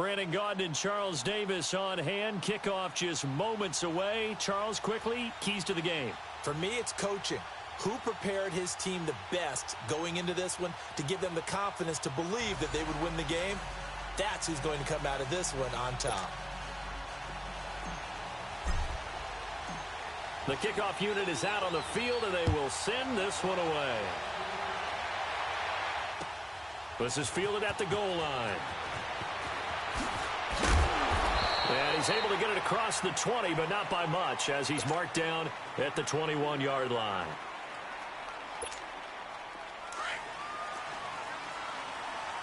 Brandon Gaudin and Charles Davis on hand. Kickoff just moments away. Charles, quickly, keys to the game. For me, it's coaching. Who prepared his team the best going into this one to give them the confidence to believe that they would win the game? That's who's going to come out of this one on top. The kickoff unit is out on the field, and they will send this one away. This is fielded at the goal line. And he's able to get it across the 20, but not by much, as he's marked down at the 21-yard line.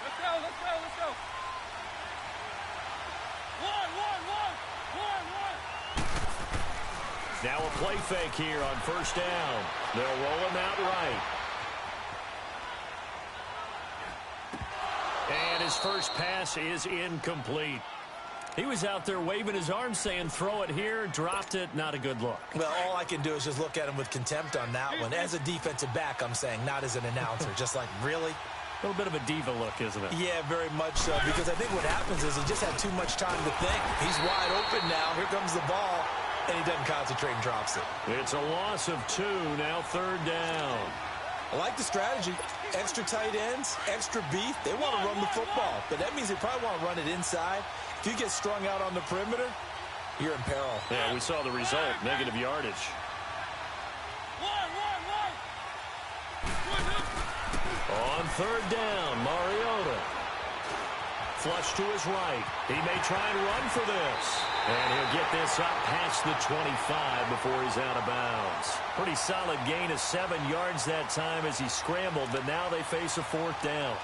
Let's go. Now a play fake here on first down. They'll roll him out right. And his first pass is incomplete. He was out there waving his arms saying, throw it here, dropped it, not a good look. Well, all I can do is just look at him with contempt on that one. As a defensive back, I'm saying, not as an announcer. Just like, really? A little bit of a diva look, isn't it? Yeah, very much so, because I think what happens is he just had too much time to think. He's wide open now. Here comes the ball, and he doesn't concentrate and drops it. It's a loss of 2, now third down. I like the strategy. Extra tight ends, extra beef. They want to run the football, but that means they probably want to run it inside. If you get strung out on the perimeter, you're in peril. Yeah, we saw the result, negative yardage. On third down, Mariota. Flush to his right. He may try and run for this. And he'll get this up past the 25 before he's out of bounds. Pretty solid gain of 7 yards that time as he scrambled, but now they face a fourth down.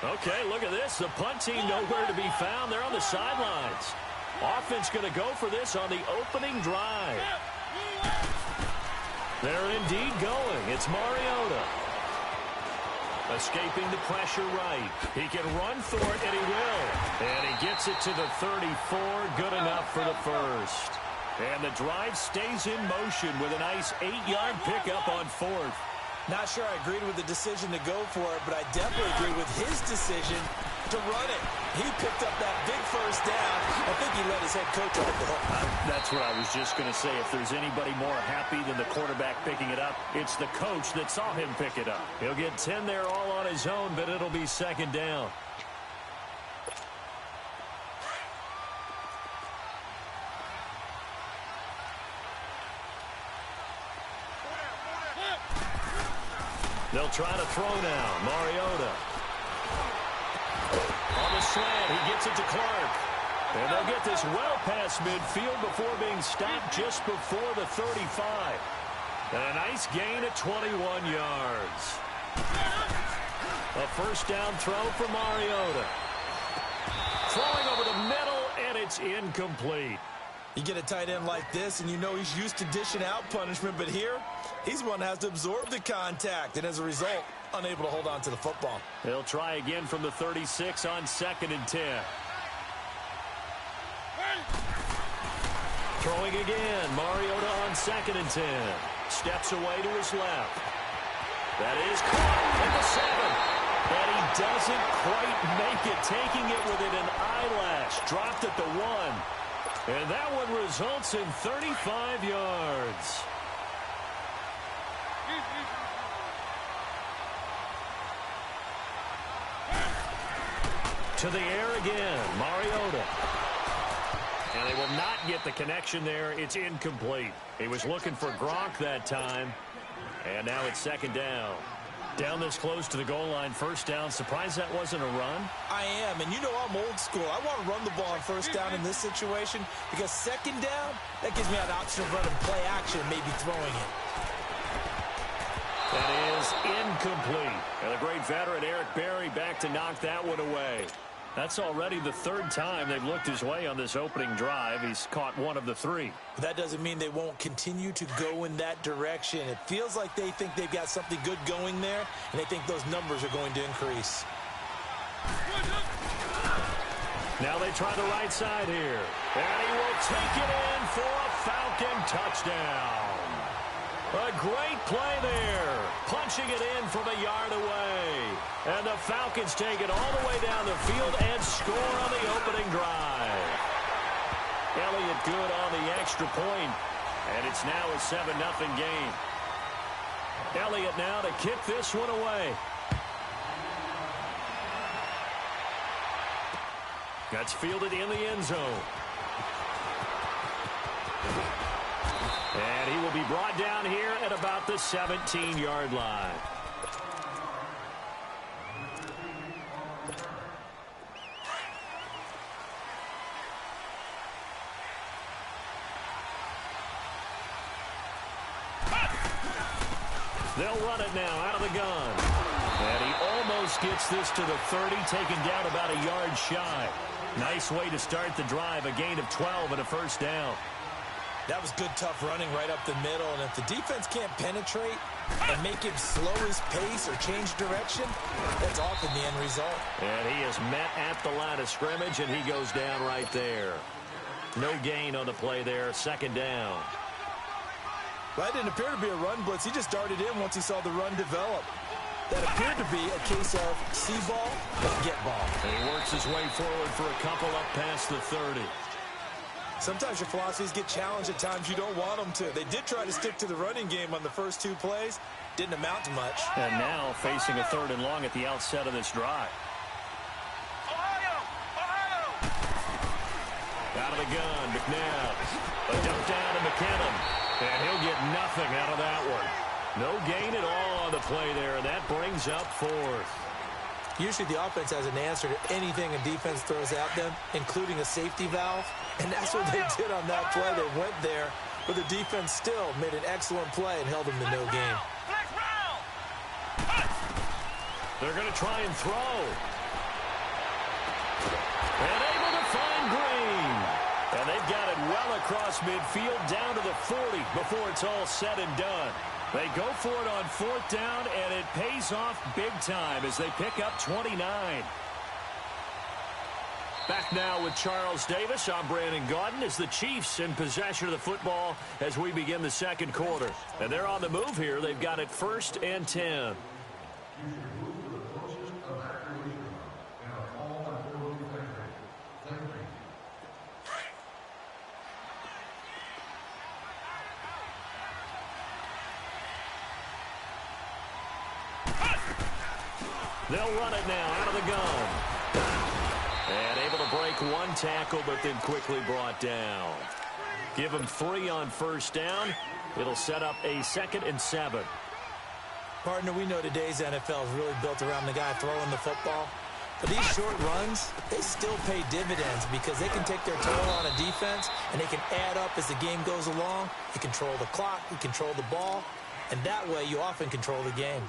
Okay, look at this. The punt team nowhere to be found. They're on the sidelines. Offense going to go for this on the opening drive. They're indeed going. It's Mariota. Escaping the pressure right. He can run for it, and he will. And he gets it to the 34. Good enough for the first. And the drive stays in motion with a nice 8-yard pickup on fourth. Not sure I agreed with the decision to go for it, but I definitely agree with his decision to run it. He picked up that big first down. I think he let his head coach off the hook. That's what I was just going to say. If there's anybody more happy than the quarterback picking it up, it's the coach that saw him pick it up. He'll get 10 there all on his own, but it'll be second down. They'll try to throw now. Mariota. On the slant, he gets it to Clark. And they'll get this well past midfield before being stopped just before the 35. And a nice gain of 21 yards. A first down throw for Mariota. Throwing over the middle, and it's incomplete. You get a tight end like this, and you know he's used to dishing out punishment, but here, he's one that has to absorb the contact, and as a result, unable to hold on to the football. They'll try again from the 36 on 2nd and 10. Throwing again, Mariota on 2nd and 10. Steps away to his left. That is caught at the 7. And he doesn't quite make it, taking it within an eyelash. Dropped at the 1. And that one results in 35 yards. To the air again, Mariota. And they will not get the connection there. It's incomplete. He was looking for Gronk that time. And now it's second down. Down this close to the goal line, first down. Surprised that wasn't a run? I am, and you know I'm old school. I want to run the ball on first down in this situation because second down, that gives me an option of running play action and maybe throwing it. That is incomplete. And the great veteran Eric Berry back to knock that one away. That's already the 3rd time they've looked his way on this opening drive. He's caught 1 of the 3. But that doesn't mean they won't continue to go in that direction. It feels like they think they've got something good going there, and they think those numbers are going to increase. Now they try the right side here. And he will take it in for a Falcon touchdown. A great play there. Punching it in from a yard away. And the Falcons take it all the way down the field and score on the opening drive. Elliott good on the extra point, and it's now a 7-0 game. Elliott now to kick this one away. That's fielded in the end zone. And he will be brought down here at about the 17-yard line. They'll run it now out of the gun. And he almost gets this to the 30, taken down about a yard shy. Nice way to start the drive, a gain of 12 and a first down. That was good, tough running right up the middle. And if the defense can't penetrate and make him slow his pace or change direction, that's often the end result. And he is met at the line of scrimmage, and he goes down right there. No gain on the play there, second down. Well, that didn't appear to be a run blitz. He just darted in once he saw the run develop. That appeared to be a case of see ball, get ball. And he works his way forward for a couple up past the 30. Sometimes your philosophies get challenged at times you don't want them to. They did try to stick to the running game on the first two plays. Didn't amount to much. And now facing a 3rd and long at the outset of this drive. Out of the gun, McNabb. A dump down to McKinnon. And he'll get nothing out of that one. No gain at all on the play there, and that brings up 4th. Usually the offense has an answer to anything a defense throws at them, including a safety valve. And that's what they did on that play. They went there, but the defense still made an excellent play and held them to no gain. They're going to try and throw. And able to find Green. And they've got it well across midfield down to the 40 before it's all said and done. They go for it on 4th down, and it pays off big time as they pick up 29. Back now with Charles Davis. I'm Brandon Gaudin as the Chiefs in possession of the football as we begin the second quarter. And they're on the move here. They've got it 1st and 10. They'll run it now out of the gun. And able to break one tackle, but then quickly brought down. Give them 3 on 1st down. It'll set up a 2nd and 7. Partner, we know today's NFL is really built around the guy throwing the football. But these short runs, they still pay dividends because they can take their toll on a defense, and they can add up as the game goes along. You control the clock, you control the ball, and that way you often control the game.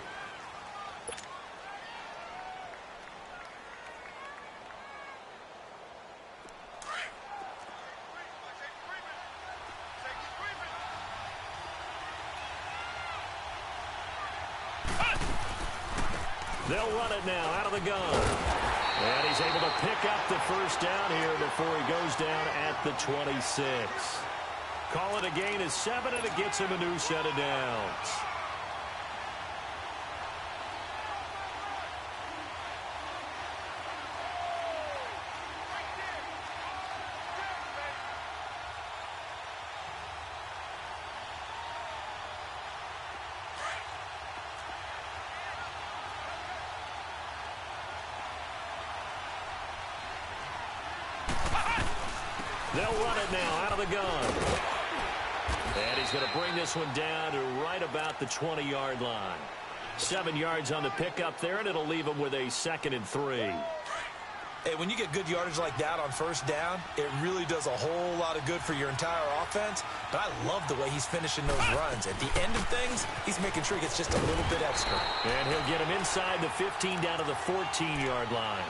They'll run it now out of the gun. And he's able to pick up the first down here before he goes down at the 26. Call it a gain of 7, and it gets him a new set of downs. They'll run it now out of the gun. And he's going to bring this one down to right about the 20-yard line. 7 yards on the pickup there, and it'll leave him with a 2nd and 3. Hey, when you get good yardage like that on 1st down, it really does a whole lot of good for your entire offense. But I love the way he's finishing those runs. At the end of things, he's making sure he gets just a little bit extra. And he'll get him inside the 15 down to the 14-yard line.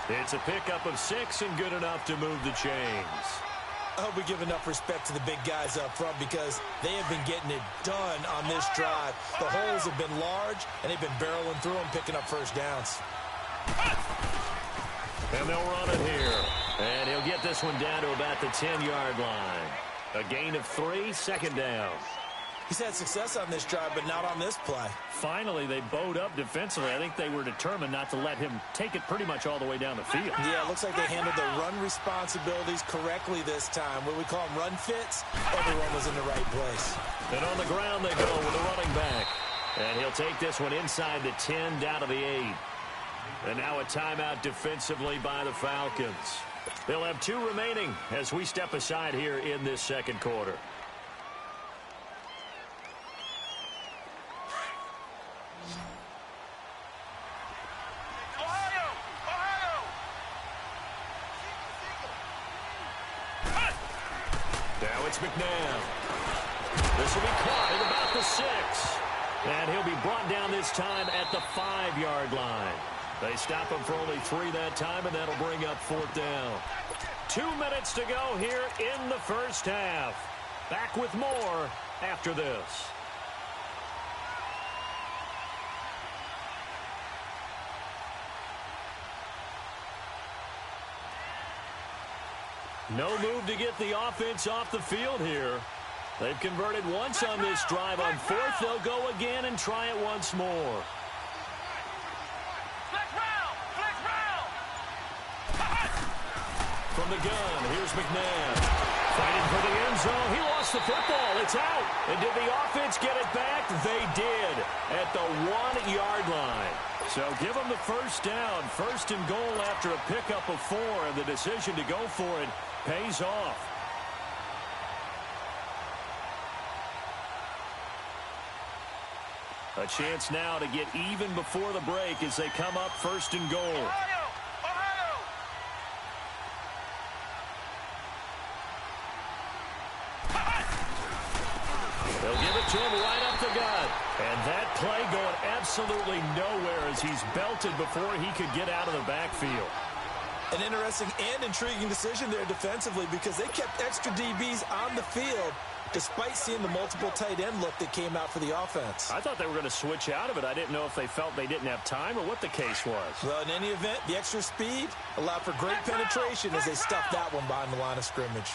It's a pickup of 6 and good enough to move the chains. I hope we give enough respect to the big guys up front because they have been getting it done on this drive. The holes have been large, and they've been barreling through them, picking up 1st downs. And they'll run it here. And he'll get this one down to about the 10-yard line. A gain of 3, 2nd down. He's had success on this drive, but not on this play. Finally, they bowed up defensively. I think they were determined not to let him take it pretty much all the way down the field. Yeah, it looks like they handled the run responsibilities correctly this time. What we call them run fits, everyone was in the right place. And on the ground they go with the running back. And he'll take this one inside the 10, down to the 8. And now a timeout defensively by the Falcons. They'll have 2 remaining as we step aside here in this second quarter. Now it's McNabb. This will be caught at about the 6. And he'll be brought down this time at the 5-yard line. They stop him for only 3 that time, and that'll bring up 4th down. 2 minutes to go here in the first half. Back with more after this. No move to get the offense off the field here. They've converted once on this drive. On 4th, they'll go again and try it once more. From the gun, here's McNabb. Fighting for the end zone. He lost the football. It's out. And did the offense get it back? They did at the 1-yard line. So give them the first down. 1st and goal after a pickup of 4. And the decision to go for it pays off. A chance now to get even before the break as they come up 1st and goal. They'll give it to him right up the gut. And that play going absolutely nowhere as he's belted before he could get out of the backfield. An interesting and intriguing decision there defensively because they kept extra DBs on the field despite seeing the multiple tight end look that came out for the offense. I thought they were going to switch out of it. I didn't know if they felt they didn't have time or what the case was. Well, in any event, the extra speed allowed for great penetration as they stuffed that one behind the line of scrimmage.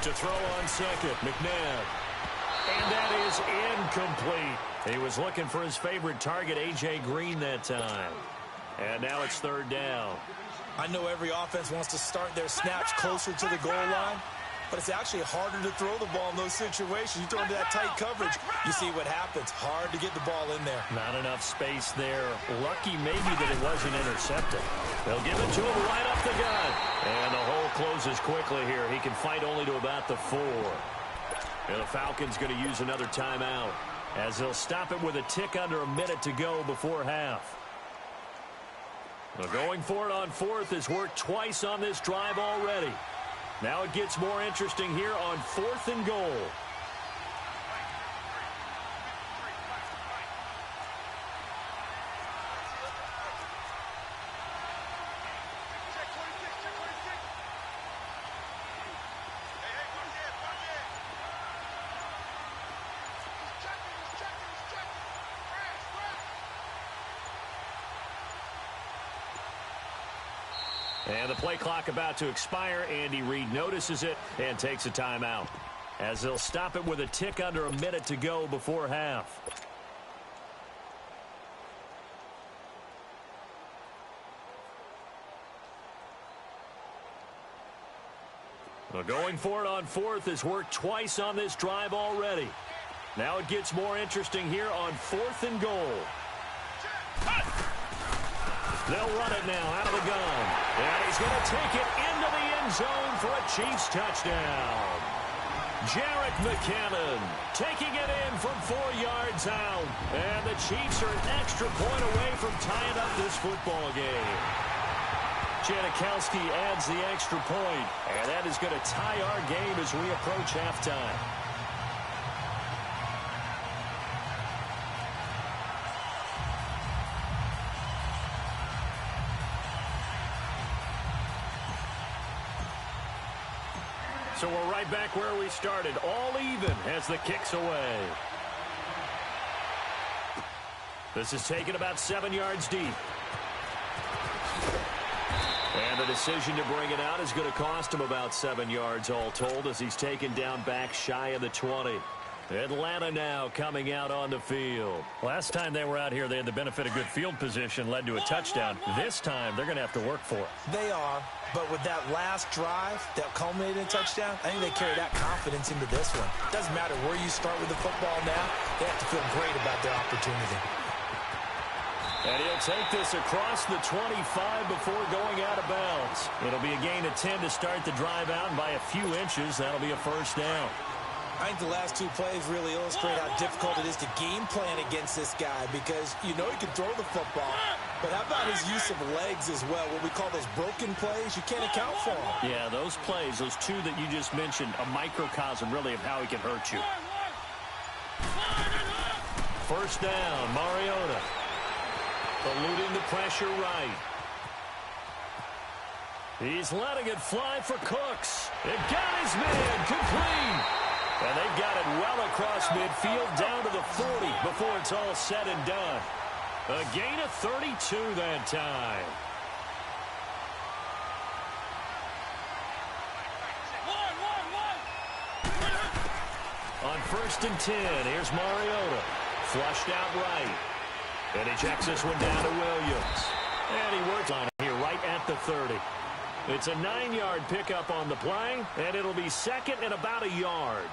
To throw on 2nd, McNabb. And that is incomplete. He was looking for his favorite target, A.J. Green, that time. And now it's 3rd down. I know every offense wants to start their snaps closer to the goal line, but it's actually harder to throw the ball in those situations. You throw into that tight coverage, you see what happens. Hard to get the ball in there. Not enough space there. Lucky maybe that it wasn't intercepted. They'll give it to him right up the gut. And the hole closes quickly here. He can fight only to about the 4. And the Falcons going to use another timeout as they'll stop it with a tick under a minute to go before half. Well, going for it on 4th has worked twice on this drive already. Now it gets more interesting here on 4th and goal. And the play clock about to expire. Andy Reid notices it and takes a timeout as they'll stop it with a tick under a minute to go before half. Well, going for it on 4th has worked twice on this drive already. Now it gets more interesting here on 4th and goal. They'll run it now out of the gun. And he's going to take it into the end zone for a Chiefs touchdown. Jerick McKinnon taking it in from 4 yards out. And the Chiefs are an extra point away from tying up this football game. Janikowski adds the extra point. And that is going to tie our game as we approach halftime. So we're right back where we started, all even as the kick's away. This is taken about 7 yards deep. And the decision to bring it out is going to cost him about 7 yards all told as he's taken down back shy of the 20. Atlanta now coming out on the field. Last time they were out here, they had the benefit of good field position, led to a touchdown. This time, they're going to have to work for it. They are, but with that last drive that culminated in a touchdown, I think they carry that confidence into this one. Doesn't matter where you start with the football now, they have to feel great about their opportunity. And he'll take this across the 25 before going out of bounds. It'll be a gain of 10 to start the drive out, and by a few inches, that'll be a first down. I think the last two plays really illustrate how difficult it is to game plan against this guy because you know he can throw the football, but how about his use of legs as well? What we call those broken plays, you can't account for them. Yeah, those plays, those two that you just mentioned, a microcosm really of how he can hurt you. First down, Mariota. Eluding the pressure right. He's letting it fly for Cooks. It got his man complete. And they've got it well across midfield down to the 40 before it's all said and done. A gain of 32 that time. On 1st and 10, here's Mariota. Flushed out right. And he checks this one down to Williams. And he works on it here right at the 30. It's a 9-yard pickup on the play, and it'll be second and about a yard.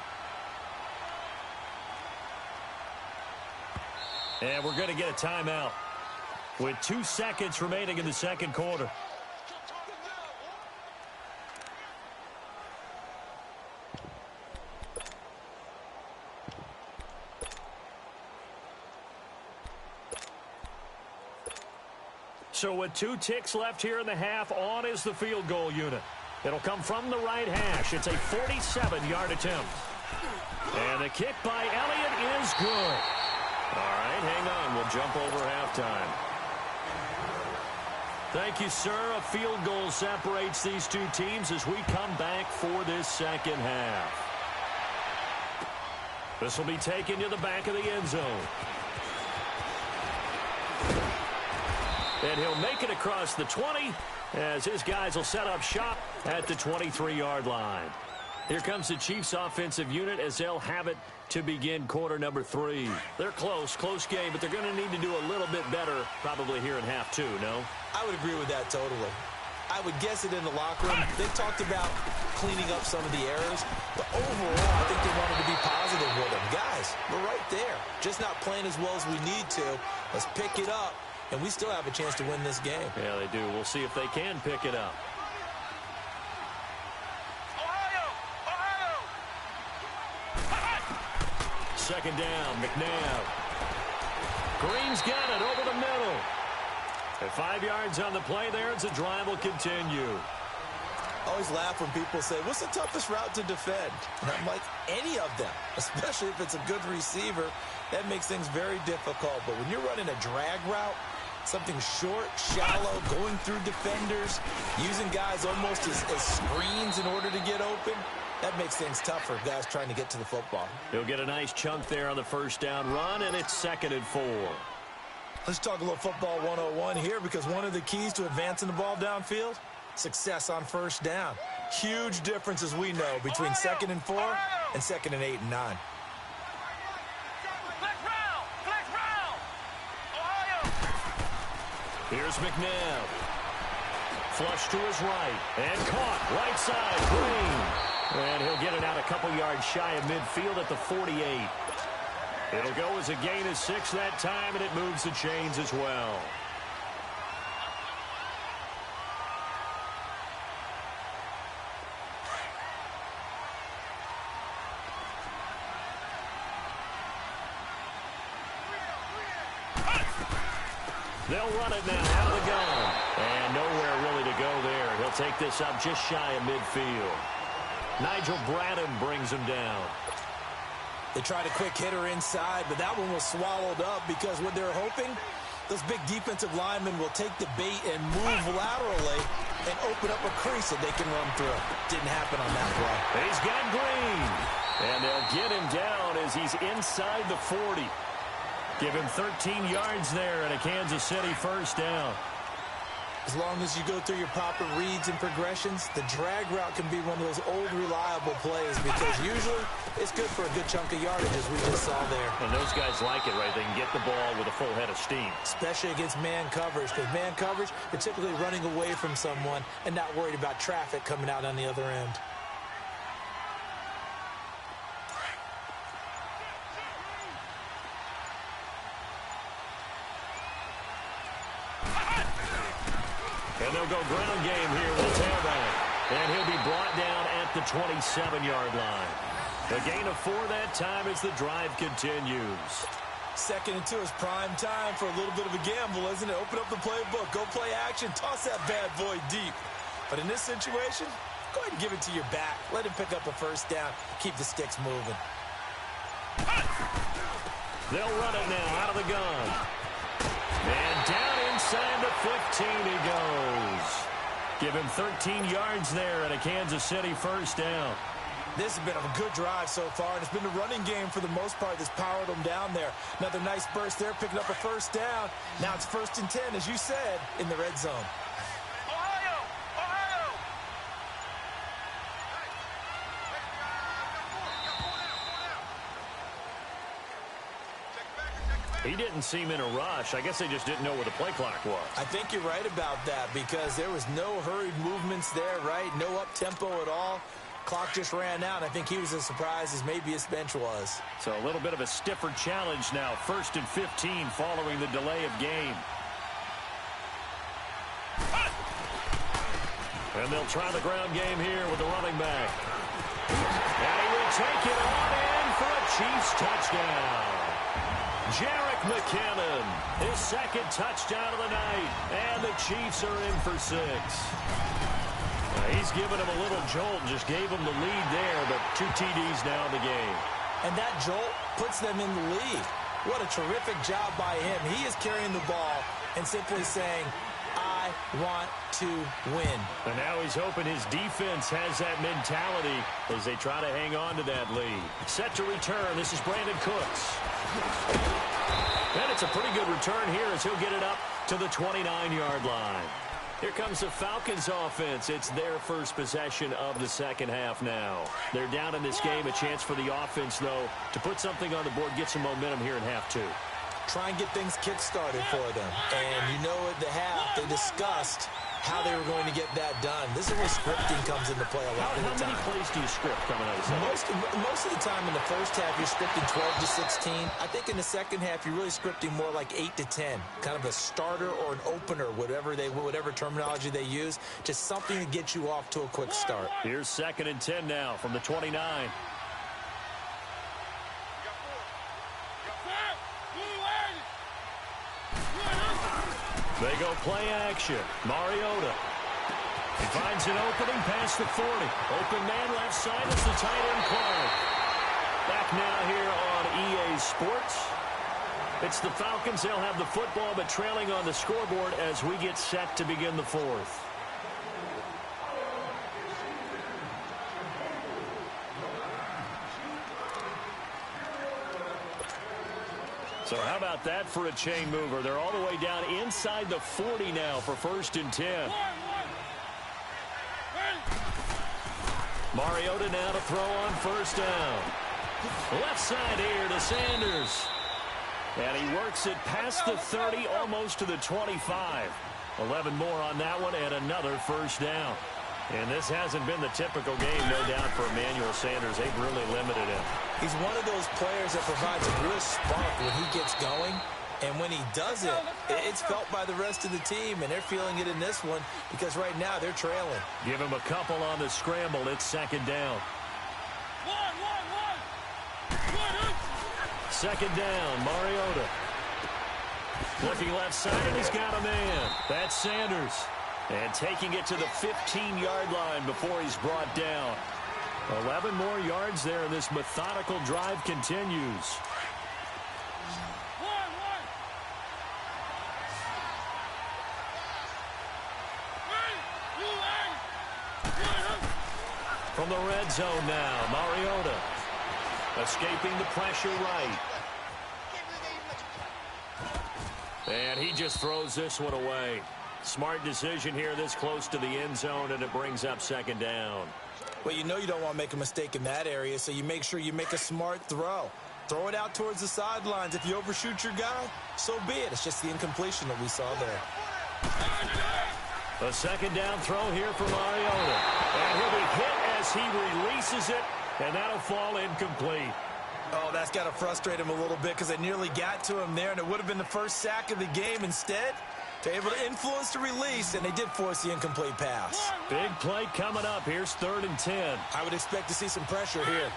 And we're going to get a timeout with 2 seconds remaining in the second quarter. So with 2 ticks left here in the half, on is the field goal unit. It'll come from the right hash. It's a 47-yard attempt. And the kick by Elliott is good. All right, hang on. We'll jump over halftime. Thank you, sir. A field goal separates these two teams as we come back for this second half. This will be taken to the back of the end zone. And he'll make it across the 20 as his guys will set up shop at the 23-yard line. Here comes the Chiefs offensive unit as they'll have it to begin quarter number 3. They're close game, but they're going to need to do a little bit better probably here in half 2, no? I would agree with that totally. I would guess it in the locker room. They talked about cleaning up some of the errors, but overall, I think they wanted to be positive with them. Guys, we're right there. Just not playing as well as we need to. Let's pick it up, and we still have a chance to win this game. Yeah, they do. We'll see if they can pick it up. Second down, McNabb. Green's got it over the middle. At 5 yards on the play there, as the drive will continue. I always laugh when people say, what's the toughest route to defend? And I'm like, any of them, especially if it's a good receiver. That makes things very difficult. But when you're running a drag route, something short, shallow, going through defenders, using guys almost as screens in order to get open, that makes things tough for guys trying to get to the football. He'll get a nice chunk there on the first down run, and it's 2nd and 4. Let's talk a little football 101 here, because one of the keys to advancing the ball downfield, success on first down. Huge difference, as we know, between 2nd and 4 and 2nd and 8 and 9. Here's McNabb. Flush to his right. And caught. Right side. Green. And he'll get it out a couple yards shy of midfield at the 48. It'll go as a gain of 6 that time, and it moves the chains as well. They'll run it now out of the gun. And nowhere really to go there. He'll take this up just shy of midfield. Nigel Bradham brings him down. They tried a quick hitter inside, but that one was swallowed up because what they're hoping, those big defensive linemen will take the bait and move laterally and open up a crease that they can run through. Didn't happen on that play. He's got Green. And they'll get him down as he's inside the 40. Give him 13 yards there and a Kansas City first down. As long as you go through your proper reads and progressions, the drag route can be one of those old reliable plays because usually it's good for a good chunk of yardage, as we just saw there. And those guys like it, right? They can get the ball with a full head of steam. Especially against man coverage, because man coverage, you're typically running away from someone and not worried about traffic coming out on the other end. And they'll go ground game here with the tailback. And he'll be brought down at the 27-yard line. A gain of 4 that time as the drive continues. 2nd and 2 is prime time for a little bit of a gamble, isn't it? Open up the playbook, go play action, toss that bad boy deep. But in this situation, go ahead and give it to your back. Let him pick up a first down. Keep the sticks moving. They'll run it now out of the gun. And down inside the 15 he goes. Give him 13 yards there and a Kansas City first down. This has been a good drive so far, and it's been the running game for the most part that's powered them down there. Another nice burst there, picking up a first down. Now it's 1st and 10, as you said, in the red zone. He didn't seem in a rush. I guess they just didn't know where the play clock was. I think you're right about that because there was no hurried movements there, right? No up-tempo at all. Clock just ran out. I think he was as surprised as maybe his bench was. So a little bit of a stiffer challenge now. 1st and 15 following the delay of game. And they'll try the ground game here with the running back. And he will take it on in for a Chiefs touchdown. Jerick McKinnon, his 2nd touchdown of the night. And the Chiefs are in for 6. He's given him a little jolt, just gave him the lead there, but 2 TDs now in the game. And that jolt puts them in the lead. What a terrific job by him. He is carrying the ball and simply saying, I want to win. And now he's hoping his defense has that mentality as they try to hang on to that lead. Set to return. This is Brandon Cooks. And it's a pretty good return here as he'll get it up to the 29-yard line. Here comes the Falcons offense. It's their first possession of the second half now. They're down in this game. A chance for the offense, though, to put something on the board, get some momentum here in half 2. Try and get things kick-started for them. And you know at the half, they discussed how they were going to get that done. This is where scripting comes into play a lot of the time. How many plays do you script coming out of the Most of the time in the first half, you're scripting 12 to 16. I think in the second half, you're really scripting more like 8 to 10. Kind of a starter or an opener, whatever terminology they use. Just something to get you off to a quick start. Here's 2nd and 10 now from the 29. They go play action. Mariota. He finds an opening past the 40. Open man left side is the tight end Clark. Back now here on EA Sports. It's the Falcons. They'll have the football, but trailing on the scoreboard as we get set to begin the 4th. So how about that for a chain mover? They're all the way down inside the 40 now for 1st and 10. Mariota now to throw on 1st down. Left side here to Sanders. And he works it past the 30, almost to the 25. 11 more on that one and another 1st down. And this hasn't been the typical game, no doubt, for Emmanuel Sanders. They've really limited him. He's one of those players that provides a real spark when he gets going. And when he does it, it's felt by the rest of the team, and they're feeling it in this one because right now they're trailing. Give him a couple on the scramble. It's 2nd down. 2nd down, Mariota. Looking left side, and he's got a man. That's Sanders. And taking it to the 15-yard line before he's brought down. 11 more yards there, and this methodical drive continues. From the red zone now, Mariota. Escaping the pressure right. And he just throws this one away. Smart decision here this close to the end zone, and it brings up second down. Well, you know you don't want to make a mistake in that area, so you make sure you make a smart throw. Throw it out towards the sidelines. If you overshoot your guy, so be it. It's just the incompletion that we saw there. A second down throw here for Mariota. And he'll be hit as he releases it, and that'll fall incomplete. Oh, that's got to frustrate him a little bit because they nearly got to him there, and it would have been the first sack of the game. Instead, they're able to influence the release, and they did force the incomplete pass. Big play coming up. Here's 3rd and 10. I would expect to see some pressure here.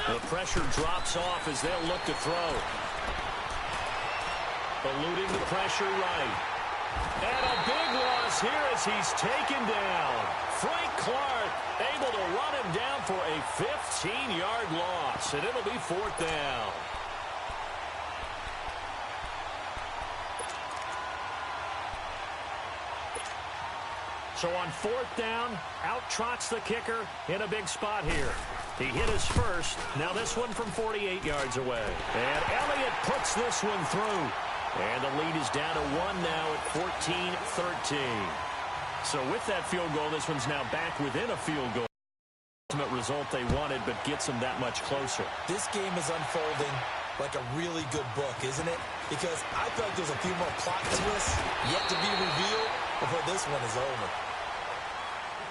The pressure drops off as they'll look to throw. Eluding the pressure right. And a big loss here as he's taken down. Frank Clark able to run him down for a 15-yard loss, and it'll be 4th down. So on 4th down, out trots the kicker in a big spot here. He hit his first. Now this one from 48 yards away. And Elliott puts this one through. And the lead is down to 1 now at 14-13. So with that field goal, this one's now back within a field goal. Ultimate result they wanted, but gets them that much closer. This game is unfolding like a really good book, isn't it? Because I feel like there's a few more plot twists yet to be revealed before this one is over.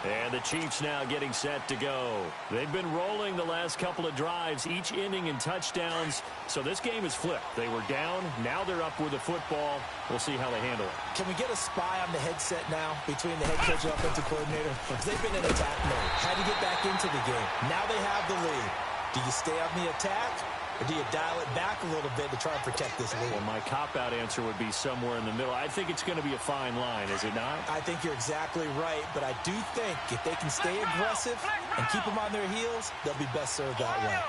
And the Chiefs now getting set to go. They've been rolling the last couple of drives, each ending in touchdowns. So this game is flipped. They were down. Now they're up with the football. We'll see how they handle it. Can we get a spy on the headset now between the head coach and offensive coordinator? Because they've been in attack mode. Had to get back into the game. Now they have the lead. Do you stay on the attack? Or do you dial it back a little bit to try and protect this lead? Well, my cop-out answer would be somewhere in the middle. I think it's going to be a fine line, is it not? I think you're exactly right, but I do think if they can stay aggressive and keep them on their heels, they'll be best served that way.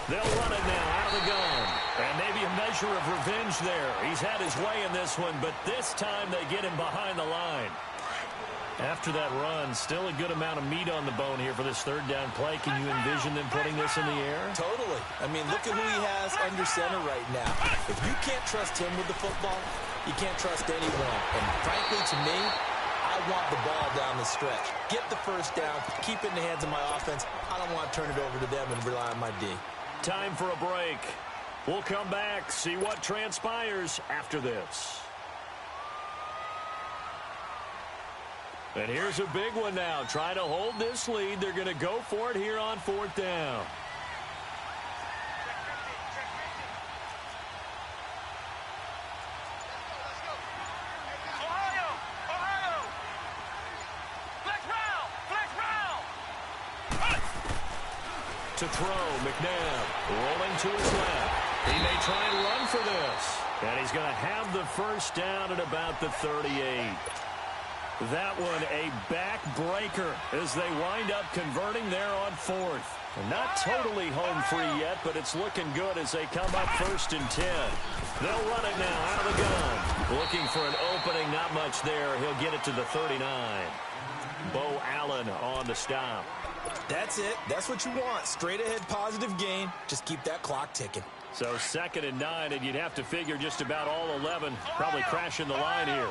They'll run it now out of the gun. And maybe a measure of revenge there. He's had his way in this one, but this time they get him behind the line. After that run, still a good amount of meat on the bone here for this 3rd down play. Can you envision them putting this in the air? Totally. I mean, look at who he has under center right now. If you can't trust him with the football, you can't trust anyone. And frankly, to me, I want the ball down the stretch. Get the first down, keep it in the hands of my offense. I don't want to turn it over to them and rely on my D. Time for a break. We'll come back, see what transpires after this. And here's a big one now. Trying to hold this lead. They're going to go for it here on 4th down. To throw, McNabb rolling to his left. He may try and run for this. And he's going to have the first down at about the 38. That one a backbreaker as they wind up converting there on 4th. Not totally home free yet, but it's looking good as they come up 1st and 10. They'll run it now out of the gun. Looking for an opening, not much there. He'll get it to the 39. Bo Allen on the stop. That's it. That's what you want. Straight ahead positive gain. Just keep that clock ticking. So 2nd and 9, and you'd have to figure just about all 11 probably crashing the line here.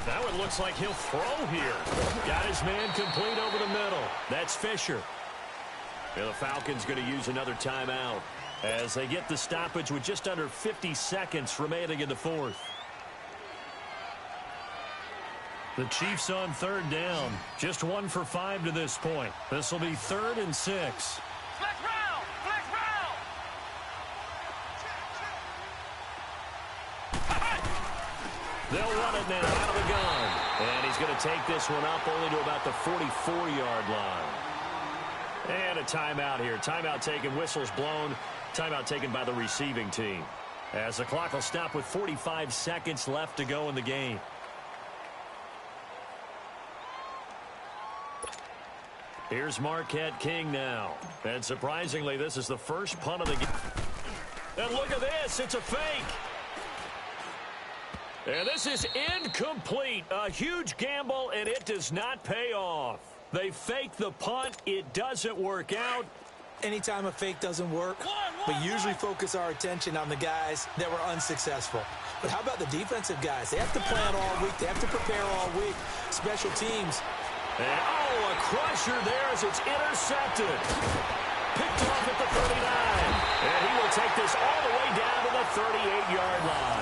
That one looks like he'll throw here. Got his man complete over the middle. That's Fisher. And the Falcons going to use another timeout as they get the stoppage with just under 50 seconds remaining in the 4th. The Chiefs on 3rd down. Just 1 for 5 to this point. This will be 3rd and 6. Flex round! Flex round! They'll run it now out of the gun. And he's going to take this one up only to about the 44-yard line. And a timeout here. Timeout taken, whistles blown. Timeout taken by the receiving team. As the clock will stop with 45 seconds left to go in the game. Here's Marquette King now. And surprisingly, this is the first punt of the game. And look at this. It's a fake. And this is incomplete. A huge gamble, and it does not pay off. They fake the punt. It doesn't work out. Anytime a fake doesn't work, we usually focus our attention on the guys that were unsuccessful. But how about the defensive guys? They have to plan all week. They have to prepare all week. Special teams. And, a crusher there as it's intercepted. Picked off at the 39. And he will take this all the way down to the 38-yard line.